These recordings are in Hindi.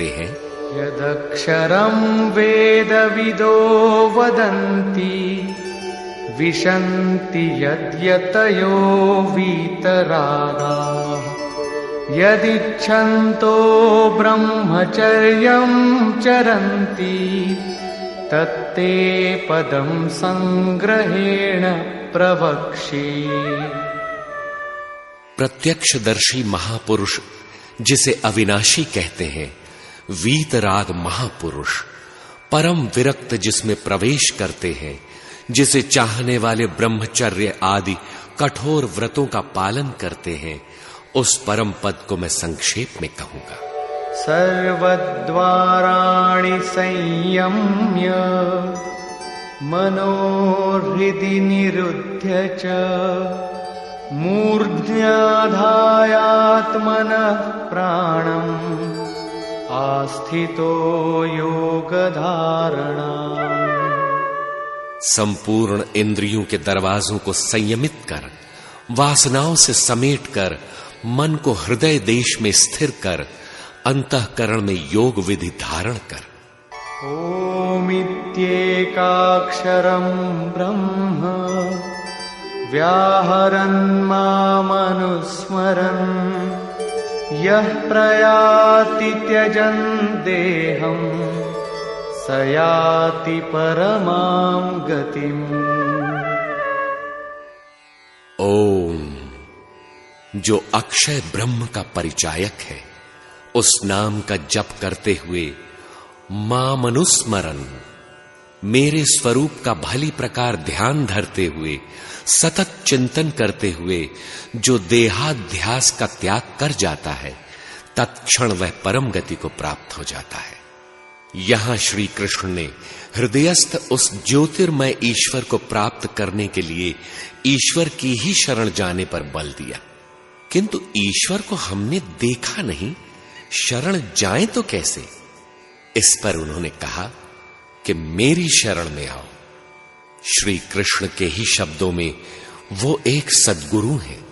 कहते हैं, यदक्षरं वेदविदो वदन्ति विशन्ति यद्यतयो वीतरागाः यदिच्छन्तो ब्रह्मचर्यं चरन्ति तत्ते पदं संग्रहेण प्रवक्ष्ये। प्रत्यक्षदर्शी महापुरुष जिसे अविनाशी कहते हैं, वीतराग महापुरुष, परम विरक्त जिसमें प्रवेश करते हैं, जिसे चाहने वाले ब्रह्मचर्य आदि कठोर व्रतों का पालन करते हैं, उस परम पद को मैं संक्षेप में कहूंगा। सर्वद्वाराणि संयम्य मनोहृदि निरुध्य च मूर्ध्याधायात्मनः प्राणम् आस्थितो योगधारणा। संपूर्ण इंद्रियों के दरवाजों को संयमित कर, वासनाओं से समेट कर, मन को हृदय देश में स्थिर कर, अंतःकरण में योग विधि धारण कर। ओमित्येकाक्षरं ब्रह्म व्याहरन् मामनुस्मरन् यः प्रयाति त्यजन् देहं स याति परमां गतिम्। ओम, जो अक्षय ब्रह्म का परिचायक है, उस नाम का जप करते हुए मामनुस्मरन, मेरे स्वरूप का भली प्रकार ध्यान धरते हुए, सतत चिंतन करते हुए जो देहाध्यास का त्याग कर जाता है, तत्क्षण वह परम गति को प्राप्त हो जाता है। यहां श्री कृष्ण ने हृदयस्थ उस ज्योतिर्मय ईश्वर को प्राप्त करने के लिए ईश्वर की ही शरण जाने पर बल दिया। किंतु ईश्वर को हमने देखा नहीं, शरण जाएं तो कैसे? इस पर उन्होंने कहा कि मेरी शरण में आओ। श्री कृष्ण के ही शब्दों में वो एक सद्गुरु हैं,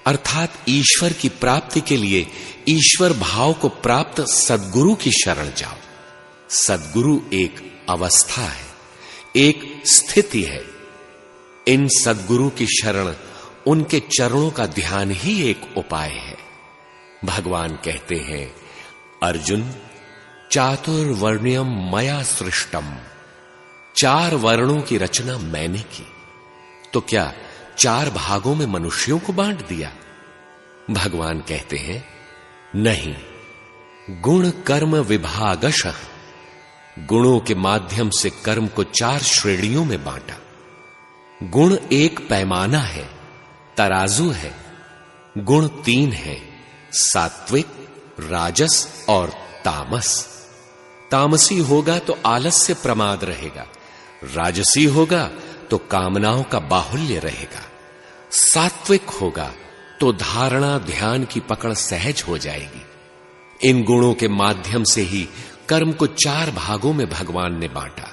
अर्थात ईश्वर की प्राप्ति के लिए ईश्वर भाव को प्राप्त सद्गुरु की शरण जाओ। सद्गुरु एक अवस्था है, एक स्थिति है। इन सद्गुरु की शरण, उनके चरणों का ध्यान ही एक उपाय है। भगवान कहते हैं, अर्जुन, चातुर्वर्ण्यम मया सृष्टम, 4 वर्णों की रचना मैंने की, तो क्या 4 भागों में मनुष्यों को बांट दिया? भगवान कहते हैं, नहीं, गुण कर्म विभागशः, गुणों के माध्यम से कर्म को 4 श्रेणियों में बांटा। गुण एक पैमाना है, तराजू है। गुण 3 है, सात्विक, राजस और तामस। तामसी होगा तो आलस्य प्रमाद रहेगा, राजसी होगा तो कामनाओं का बाहुल्य रहेगा, सात्विक होगा तो धारणा ध्यान की पकड़ सहज हो जाएगी। इन गुणों के माध्यम से ही कर्म को 4 भागों में भगवान ने बांटा।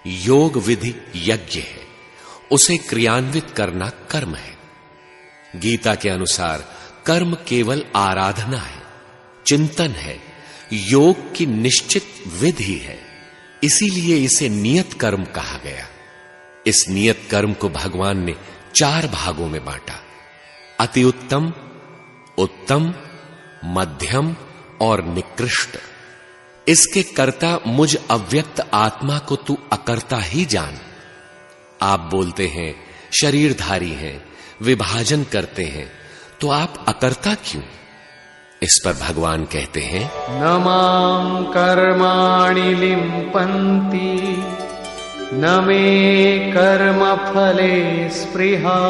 योग विधि यज्ञ है, उसे क्रियान्वित करना कर्म है। गीता के अनुसार कर्म केवल आराधना है, चिंतन है, योग की निश्चित विधि है। इसीलिए इसे नियत कर्म कहा गया। इस नियत कर्म को भगवान ने 4 भागों में बांटा, अति उत्तम, उत्तम, मध्यम और निकृष्ट। इसके कर्ता मुझ अव्यक्त आत्मा को तू अकर्ता ही जान। आप बोलते हैं शरीरधारी हैं, विभाजन करते हैं, तो आप अकर्ता क्यों? इस पर भगवान कहते हैं, न मां कर्माणि लिम्पन्ति न मे कर्म फले स्पृहा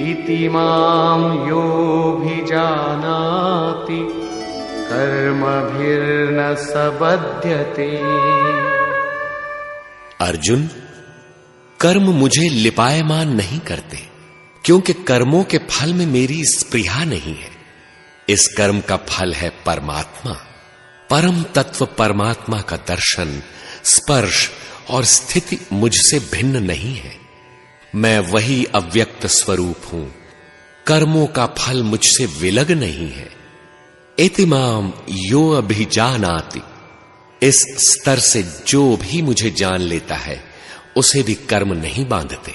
इति मां योऽभिजानाति कर्मभिर्न स बध्यते। अर्जुन, कर्म मुझे लिपायमान नहीं करते, क्योंकि कर्मों के फल में मेरी स्पृहा नहीं है। इस कर्म का फल है परमात्मा। परम तत्व परमात्मा का दर्शन, स्पर्श और स्थिति मुझसे भिन्न नहीं है। मैं वही अव्यक्त स्वरूप हूं। कर्मों का फल मुझसे विलग नहीं है। इतिमाम यो अभिजानाति, इस स्तर से जो भी मुझे जान लेता है उसे भी कर्म नहीं बांधते।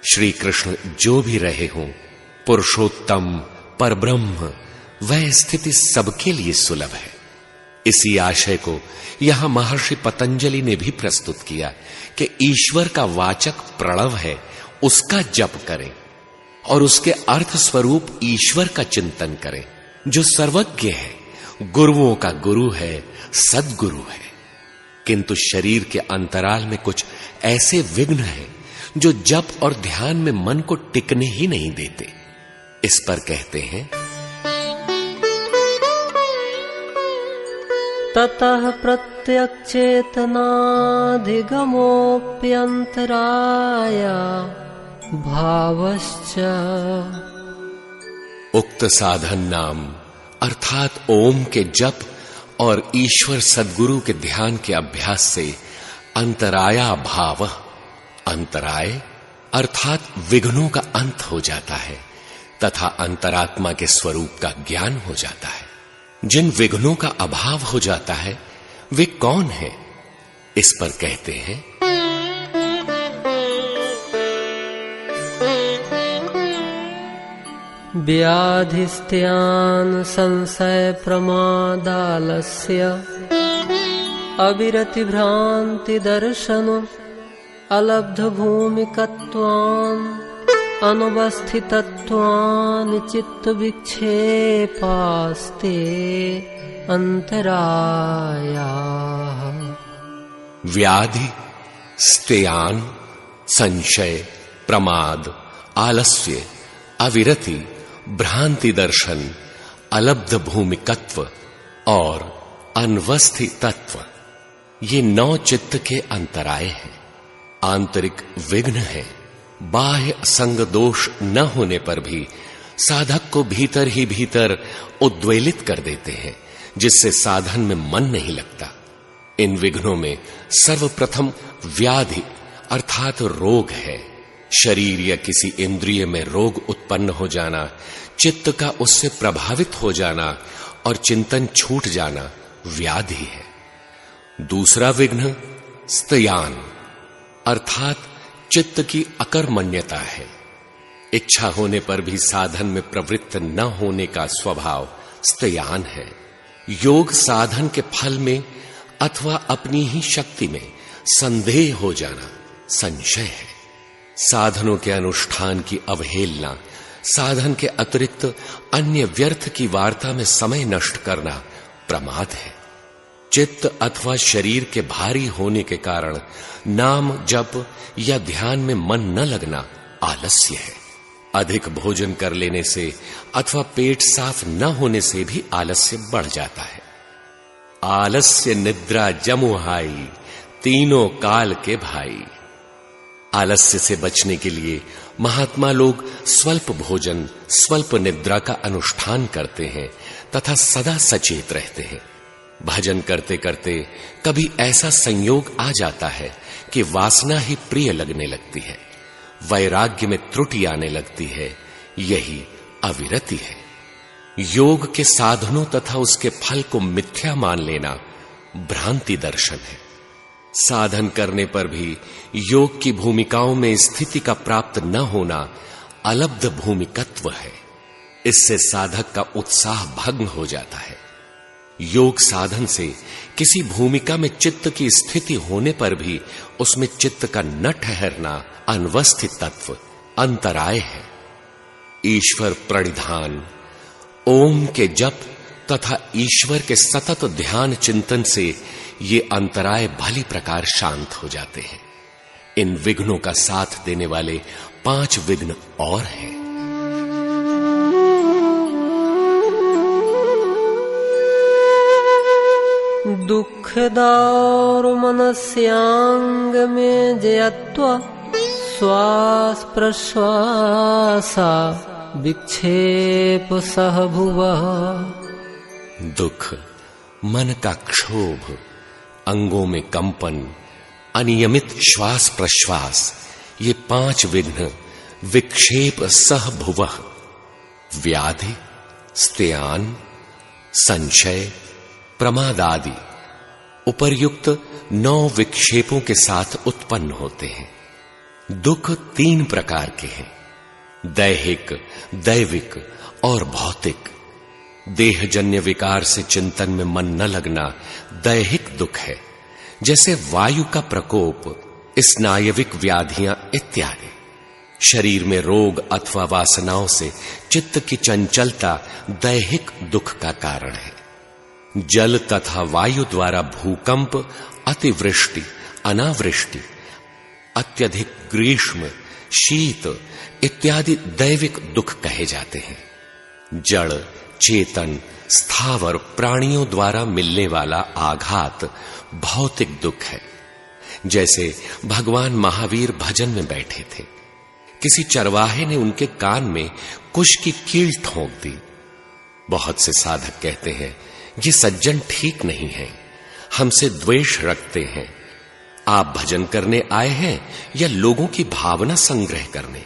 श्री कृष्ण जो भी रहे हों, पुरुषोत्तम परब्रह्म, वह स्थिति सबके लिए सुलभ है। इसी आशय को यहां महर्षि पतंजलि ने भी प्रस्तुत किया कि ईश्वर का वाचक प्रणव है, उसका जप करें और उसके अर्थ स्वरूप ईश्वर का चिंतन करें, जो सर्वज्ञ है, गुरुओं का गुरु है, सद्गुरु है। किंतु शरीर के अंतराल में कुछ ऐसे विघ्न हैं जो जप और ध्यान में मन को टिकने ही नहीं देते। इस पर कहते हैं, ततः प्रत्यक्षेतनाधिगमोऽप्यन्तराय भावश्च। उक्त साधन नाम अर्थात ओम के जप और ईश्वर सद्गुरु के ध्यान के अभ्यास से अंतराया भाव, अंतराय अर्थात विघ्नों का अंत हो जाता है तथा अंतरात्मा के स्वरूप का ज्ञान हो जाता है। जिन विघ्नों का अभाव हो जाता है वे कौन है? इस पर कहते हैं, व्याधिस्त्यान संशय प्रमादालस्य अविरति भ्रांति दर्शन अलब्ध भूमिकत्वान् अनुवस्थितत्वान् चित्त विक्षेपास्ते अंतराया। व्याधि, स्तेयान, संशय, प्रमाद, आलस्य, अविरति, भ्रांति दर्शन, अलब्ध भूमिकत्व और अनवस्थितत्व, ये 9 चित्त के अंतराय हैं, आंतरिक विघ्न है। बाह्य संग दोष न होने पर भी साधक को भीतर ही भीतर उद्वेलित कर देते हैं, जिससे साधन में मन नहीं लगता। इन विघ्नों में सर्वप्रथम व्याधि अर्थात रोग है। शरीर या किसी इंद्रिय में रोग उत्पन्न हो जाना, चित्त का उससे प्रभावित हो जाना और चिंतन छूट जाना व्याधि है। दूसरा विघ्न स्त्यान अर्थात चित्त की अकर्मण्यता है। इच्छा होने पर भी साधन में प्रवृत्त न होने का स्वभाव स्त्यान है। योग साधन के फल में अथवा अपनी ही शक्ति में संदेह हो जाना संशय है। साधनों के अनुष्ठान की अवहेलना, साधन के अतिरिक्त अन्य व्यर्थ की वार्ता में समय नष्ट करना प्रमाद है। चित्त अथवा शरीर के भारी होने के कारण नाम जप या ध्यान में मन न लगना आलस्य है। अधिक भोजन कर लेने से अथवा पेट साफ न होने से भी आलस्य बढ़ जाता है। आलस्य निद्रा जमुहाई, तीनों काल के भाई। आलस्य से बचने के लिए महात्मा लोग स्वल्प भोजन, स्वल्प निद्रा का अनुष्ठान करते हैं तथा सदा सचेत रहते हैं। भजन करते करते कभी ऐसा संयोग आ जाता है कि वासना ही प्रिय लगने लगती है, वैराग्य में त्रुटि आने लगती है। यही अविरति है। योग के साधनों तथा उसके फल को मिथ्या मान लेना भ्रांति दर्शन है। साधन करने पर भी योग की भूमिकाओं में स्थिति का प्राप्त न होना अलब्ध भूमिकत्व है। इससे साधक का उत्साह भंग हो जाता है। योग साधन से किसी भूमिका में चित्त की स्थिति होने पर भी उसमें चित्त का न ठहरना अनवस्थित तत्व अंतराय है। ईश्वर प्रणिधान, ओम के जप तथा ईश्वर के सतत ध्यान चिंतन से ये अंतराय भली प्रकार शांत हो जाते हैं। इन विघ्नों का साथ देने वाले 5 विघ्न और हैं। दुःखदार मनस्यांग में जयत्वा श्वास प्रश्वासा विक्षेप सह भुवः। दुख, मन का क्षोभ, अंगों में कंपन, अनियमित श्वास प्रश्वास, ये 5 विघ्न विक्षेप सह भुवः। व्याधि, स्त्यान, संशय, प्रमाद आदि उपर्युक्त 9 विक्षेपों के साथ उत्पन्न होते हैं। दुख 3 प्रकार के हैं, दैहिक, दैविक और भौतिक। देहजन्य विकार से चिंतन में मन न लगना दैहिक दुख है, जैसे वायु का प्रकोप, स्नायविक व्याधियां इत्यादि। शरीर में रोग अथवा वासनाओं से चित्त की चंचलता दैहिक दुख का कारण है। जल तथा वायु द्वारा भूकंप, अतिवृष्टि, अनावृष्टि, अत्यधिक ग्रीष्म, शीत इत्यादि दैविक दुख कहे जाते हैं। जड़, चेतन, स्थावर प्राणियों द्वारा मिलने वाला आघात भौतिक दुख है। जैसे भगवान महावीर भजन में बैठे थे, किसी चरवाहे ने उनके कान में कुश की कील ठोंक दी। बहुत से साधक कहते हैं, ये सज्जन ठीक नहीं है, हमसे द्वेष रखते हैं। आप भजन करने आए हैं या लोगों की भावना संग्रह करने?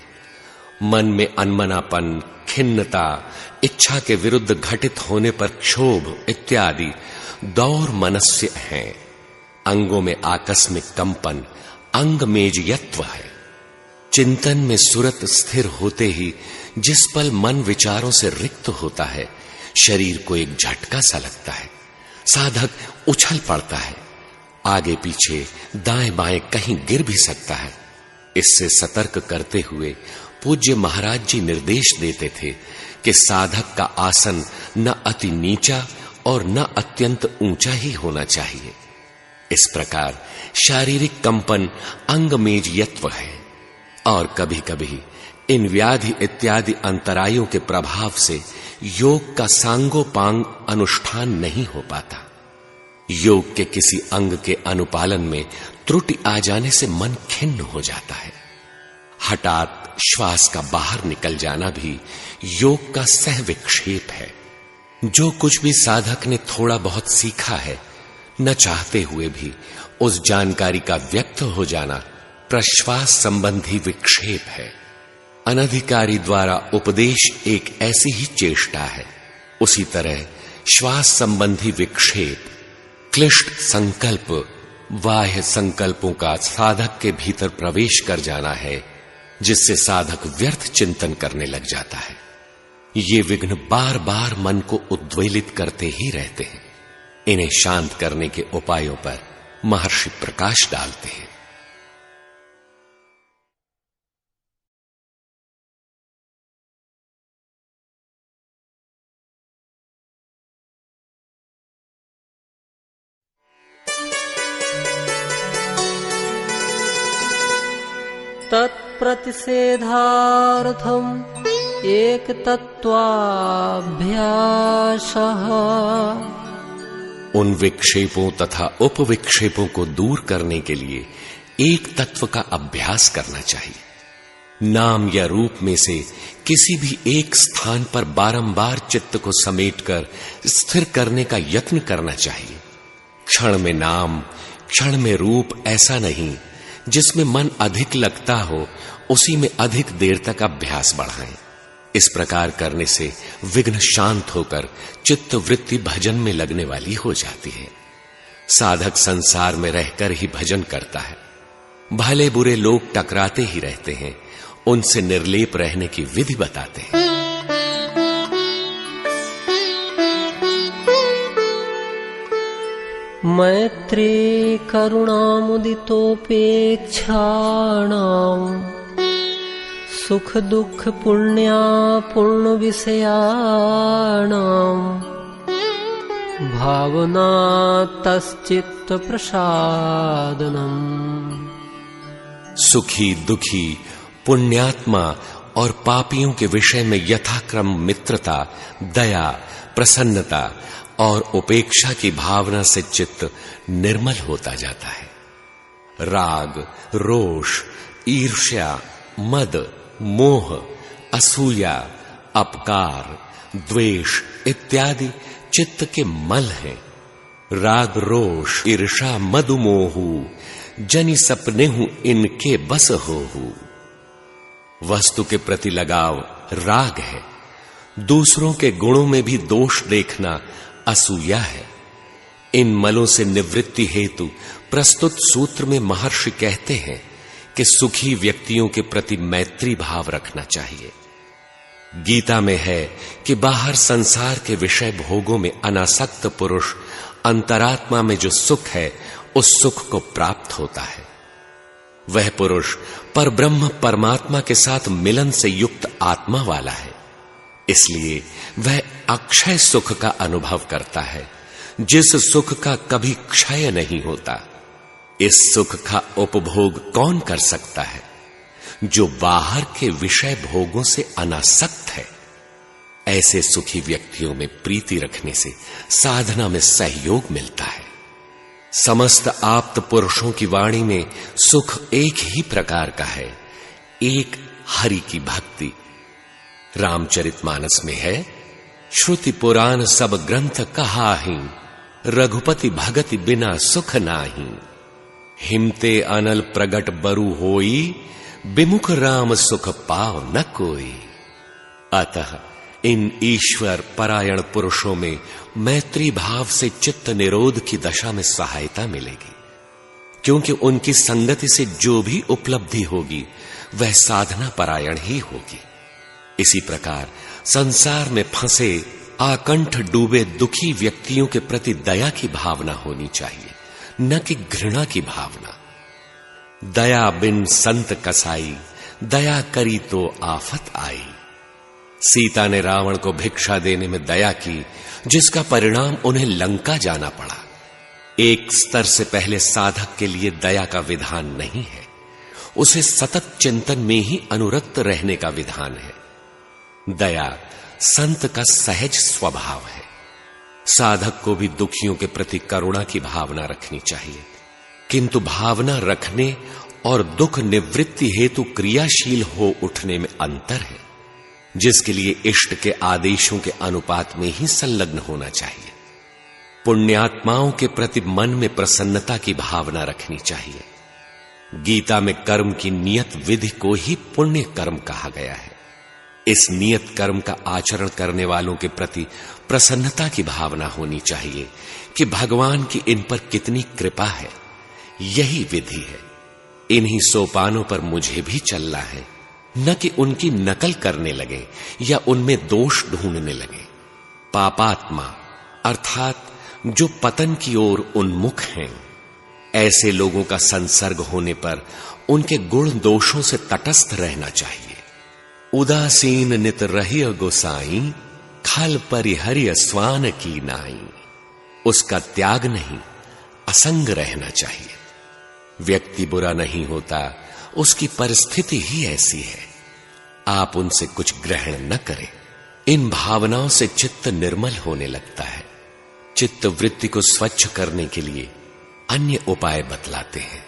मन में अनमनापन, खिन्नता, इच्छा के विरुद्ध घटित होने पर क्षोभ इत्यादि दौर मनस्य हैं। अंगों में आकस्मिक कंपन अंगमेजयत्व है। चिंतन में सुरत स्थिर होते ही जिस पल मन विचारों से रिक्त होता है, शरीर को एक झटका सा लगता है। साधक उछल पड़ता है, आगे पीछे दाएं बाएं कहीं गिर भी सकता है। इससे सतर्क करते हुए पूज्य महाराज जी निर्देश देते थे कि साधक का आसन न अति नीचा और न अत्यंत ऊंचा ही होना चाहिए। इस प्रकार शारीरिक कंपन अंगमेजयत्व है, और कभी कभी इन व्याधि इत्यादि अंतरायों के प्रभाव से योग का सांगोपांग अनुष्ठान नहीं हो पाता। योग के किसी अंग के अनुपालन में त्रुटि आ जाने से मन खिन्न हो जाता है। हठात श्वास का बाहर निकल जाना भी योग का सहविक्षेप है। जो कुछ भी साधक ने थोड़ा बहुत सीखा है, न चाहते हुए भी उस जानकारी का व्यक्त हो जाना प्रश्वास संबंधी विक्षेप है। अनधिकारी द्वारा उपदेश एक ऐसी ही चेष्टा है। उसी तरह श्वास संबंधी विक्षेप, क्लिष्ट संकल्प, बाह्य संकल्पों का साधक के भीतर प्रवेश कर जाना है, जिससे साधक व्यर्थ चिंतन करने लग जाता है। ये विघ्न बार बार मन को उद्वेलित करते ही रहते हैं। इन्हें शांत करने के उपायों पर महर्षि प्रकाश डालते हैं। तत्प्रतिषेधार्थम् एकतत्वाभ्यासः। उन विक्षेपों तथा उपविक्षेपों को दूर करने के लिए एक तत्व का अभ्यास करना चाहिए। नाम या रूप में से किसी भी एक स्थान पर बारंबार चित्त को समेटकर स्थिर करने का यत्न करना चाहिए। क्षण में नाम, क्षण में रूप ऐसा नहीं। जिसमें मन अधिक लगता हो, उसी में अधिक देर तक अभ्यास बढ़ाएं। इस प्रकार करने से विघ्न शांत होकर चित्त वृत्ति भजन में लगने वाली हो जाती है। साधक संसार में रहकर ही भजन करता है। भले बुरे लोग टकराते ही रहते हैं, उनसे निर्लेप रहने की विधि बताते हैं। मैत्री करुणामुदितोपेक्षाणाम् सुख दुख पुण्या पूर्ण विषयाणाम् भावना तच्चित्त प्रसादनम्। सुखी दुखी, पुण्यात्मा और पापियों के विषय में यथाक्रम मित्रता, दया, प्रसन्नता और उपेक्षा की भावना से चित्त निर्मल होता जाता है। राग, रोष, ईर्ष्या, मद, मोह, असूया, अपकार, द्वेष इत्यादि चित्त के मल हैं। राग, रोष, ईर्षा, मद, मोहु जनि सपने हूं इनके बस होहु। वस्तु के प्रति लगाव राग है। दूसरों के गुणों में भी दोष देखना असूया है। इन मलों से निवृत्ति हेतु प्रस्तुत सूत्र में महर्षि कहते हैं कि सुखी व्यक्तियों के प्रति मैत्री भाव रखना चाहिए। गीता में है कि बाहर संसार के विषय भोगों में अनासक्त पुरुष अंतरात्मा में जो सुख है उस सुख को प्राप्त होता है। वह पुरुष परब्रह्म परमात्मा के साथ मिलन से युक्त आत्मा वाला है, इसलिए वह अक्षय सुख का अनुभव करता है, जिस सुख का कभी क्षय नहीं होता। इस सुख का उपभोग कौन कर सकता है? जो बाहर के विषय भोगों से अनासक्त है। ऐसे सुखी व्यक्तियों में प्रीति रखने से साधना में सहयोग मिलता है। समस्त आप्त पुरुषों की वाणी में सुख एक ही प्रकार का है, एक हरि की भक्ति। रामचरितमानस में है, श्रुति पुराण सब ग्रंथ कहाहि, रघुपति भगति बिना सुख नाही। हिमते अनल प्रगट बरु होई, विमुख राम सुख पाव न कोई। अतः इन ईश्वर परायण पुरुषों में मैत्री भाव से चित्त निरोध की दशा में सहायता मिलेगी, क्योंकि उनकी संगति से जो भी उपलब्धि होगी वह साधना परायण ही होगी। इसी प्रकार संसार में फंसे आकंठ डूबे दुखी व्यक्तियों के प्रति दया की भावना होनी चाहिए, न कि घृणा की भावना। दया बिन संत कसाई, दया करी तो आफत आई। सीता ने रावण को भिक्षा देने में दया की, जिसका परिणाम उन्हें लंका जाना पड़ा। एक स्तर से पहले साधक के लिए दया का विधान नहीं है, उसे सतत चिंतन में ही अनुरक्त रहने का विधान है। दया संत का सहज स्वभाव है। साधक को भी दुखियों के प्रति करुणा की भावना रखनी चाहिए, किंतु भावना रखने और दुख निवृत्ति हेतु क्रियाशील हो उठने में अंतर है, जिसके लिए इष्ट के आदेशों के अनुपात में ही संलग्न होना चाहिए। पुण्यात्माओं के प्रति मन में प्रसन्नता की भावना रखनी चाहिए। गीता में कर्म की नियत विधि को ही पुण्य कर्म कहा गया है। इस नियत कर्म का आचरण करने वालों के प्रति प्रसन्नता की भावना होनी चाहिए कि भगवान की इन पर कितनी कृपा है। यही विधि है। इन्हीं सोपानों पर मुझे भी चलना है, न कि उनकी नकल करने लगे या उनमें दोष ढूंढने लगे। पापात्मा अर्थात जो पतन की ओर उन्मुख हैं, ऐसे लोगों का संसर्ग होने पर उनके गुण दोषों से तटस्थ रहना चाहिए। उदासीन नित रहिय गोसाई, खल परिहर्य स्वान की नाई। उसका त्याग नहीं, असंग रहना चाहिए। व्यक्ति बुरा नहीं होता, उसकी परिस्थिति ही ऐसी है। आप उनसे कुछ ग्रहण न करें। इन भावनाओं से चित्त निर्मल होने लगता है। चित्त वृत्ति को स्वच्छ करने के लिए अन्य उपाय बतलाते हैं।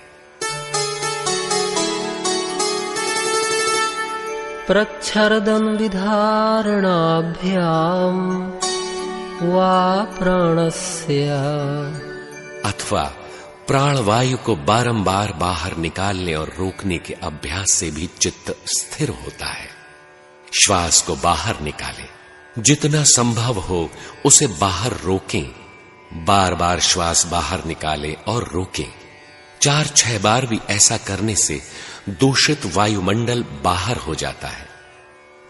प्रच्छर्दन विधारणाभ्याम वा प्राणस्य, अथवा प्राणवायु को बारंबार बाहर निकालने और रोकने के अभ्यास से भी चित्त स्थिर होता है। श्वास को बाहर निकालें, जितना संभव हो उसे बाहर रोकें। बार बार श्वास बाहर निकालें और रोकें। 4-6 बार भी ऐसा करने से दूषित वायुमंडल बाहर हो जाता है।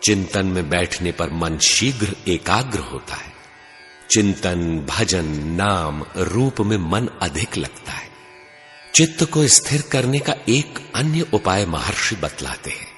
चिंतन में बैठने पर मन शीघ्र एकाग्र होता है। चिंतन, भजन, नाम, रूप में मन अधिक लगता है। चित्त को स्थिर करने का एक अन्य उपाय महर्षि बतलाते हैं।